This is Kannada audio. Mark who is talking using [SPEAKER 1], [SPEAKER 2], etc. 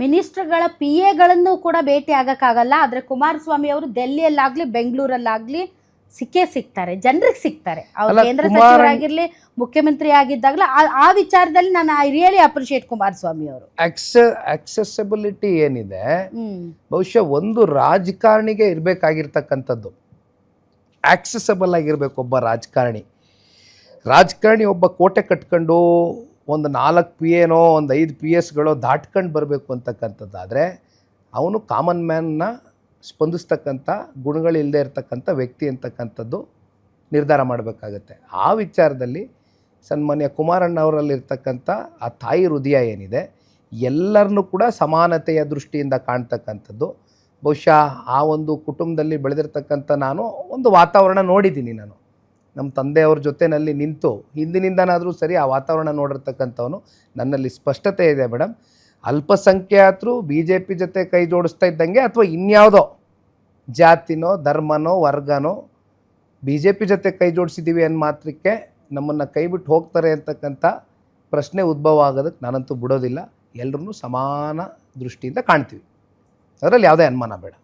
[SPEAKER 1] ಮಿನಿಸ್ಟ್ರುಗಳ ಪಿ ಎಗಳನ್ನು ಕೂಡ ಭೇಟಿ ಆಗಕ್ಕಾಗಲ್ಲ. ಆದರೆ ಕುಮಾರಸ್ವಾಮಿ ಅವರು ಡೆಲ್ಲಿಯಲ್ಲಾಗ್ಲಿ ಬೆಂಗಳೂರಲ್ಲಾಗ್ಲಿ ಸಿಕ್ಕೇ ಸಿಗ್ತಾರೆ, ಜನರಿಗೆ ಸಿಗ್ತಾರೆ. ಅವ್ರು ಕೇಂದ್ರ ಸಚಿವರಾಗಿರ್ಲಿ, ಮುಖ್ಯಮಂತ್ರಿ ಆಗಿದ್ದಾಗಲೂ ಆ ವಿಚಾರದಲ್ಲಿ ನಾನು ಐ ರಿಯಲಿ ಅಪ್ರಿಷಿಯೇಟ್ ಕುಮಾರಸ್ವಾಮಿ ಅವರು.
[SPEAKER 2] ಆಕ್ಸೆಸಿಬಿಲಿಟಿ ಏನಿದೆ, ಬಹುಶಃ ಒಂದು ರಾಜಕಾರಣಿಗೆ ಇರಬೇಕಾಗಿರ್ತಕ್ಕಂಥದ್ದು ಆಕ್ಸೆಸಬಲ್ ಆಗಿರ್ಬೇಕು. ಒಬ್ಬ ರಾಜಕಾರಣಿ ಒಬ್ಬ ಕೋಟೆ ಕಟ್ಕೊಂಡು ಒಂದು 4 PA ಒಂದು 5 PS ದಾಟ್ಕೊಂಡು ಬರಬೇಕು ಅಂತಕ್ಕಂಥದ್ದಾದರೆ ಅವನು ಕಾಮನ್ ಮ್ಯಾನ್ನ ಸ್ಪಂದಿಸ್ತಕ್ಕಂಥ ಗುಣಗಳಿಲ್ಲದೆ ಇರತಕ್ಕಂಥ ವ್ಯಕ್ತಿ ಅಂತಕ್ಕಂಥದ್ದು ನಿರ್ಧಾರ ಮಾಡಬೇಕಾಗತ್ತೆ. ಆ ವಿಚಾರದಲ್ಲಿ ಸನ್ಮಾನ್ಯ ಕುಮಾರಣ್ಣ ಅವರಲ್ಲಿರ್ತಕ್ಕಂಥ ಆ ತಾಯಿ ಹೃದಯ ಏನಿದೆ, ಎಲ್ಲರನ್ನೂ ಕೂಡ ಸಮಾನತೆಯ ದೃಷ್ಟಿಯಿಂದ ಕಾಣ್ತಕ್ಕಂಥದ್ದು. ಬಹುಶಃ ಆ ಒಂದು ಕುಟುಂಬದಲ್ಲಿ ಬೆಳೆದಿರ್ತಕ್ಕಂಥ ನಾನು ಒಂದು ವಾತಾವರಣ ನೋಡಿದ್ದೀನಿ. ನಾನು ನಮ್ಮ ತಂದೆಯವ್ರ ಜೊತೆಯಲ್ಲಿ ನಿಂತು ಹಿಂದಿನಿಂದನಾದರೂ ಸರಿ ಆ ವಾತಾವರಣ ನೋಡಿರ್ತಕ್ಕಂಥವನು. ನನ್ನಲ್ಲಿ ಸ್ಪಷ್ಟತೆ ಇದೆ ಮೇಡಮ್. ಅಲ್ಪಸಂಖ್ಯಾತರು BJP ಜೊತೆ ಕೈ ಜೋಡಿಸ್ತಾ ಇದ್ದಂಗೆ ಅಥವಾ ಇನ್ಯಾವುದೋ ಜಾತಿನೋ ಧರ್ಮನೋ ವರ್ಗನೋ BJP ಜೊತೆ ಕೈ ಜೋಡಿಸಿದ್ದೀವಿ ಅನ್ನೋ ಮಾತ್ರಕ್ಕೆ ನಮ್ಮನ್ನು ಕೈ ಬಿಟ್ಟು ಹೋಗ್ತಾರೆ ಅಂತಕ್ಕಂಥ ಪ್ರಶ್ನೆ ಉದ್ಭವ ಆಗೋದಕ್ಕೆ ನಾನಂತೂ ಬಿಡೋದಿಲ್ಲ. ಎಲ್ಲರೂ ಸಮಾನ ದೃಷ್ಟಿಯಿಂದ ಕಾಣ್ತೀವಿ, ಅದರಲ್ಲಿ ಯಾವುದೇ ಅನುಮಾನ ಬೇಡ.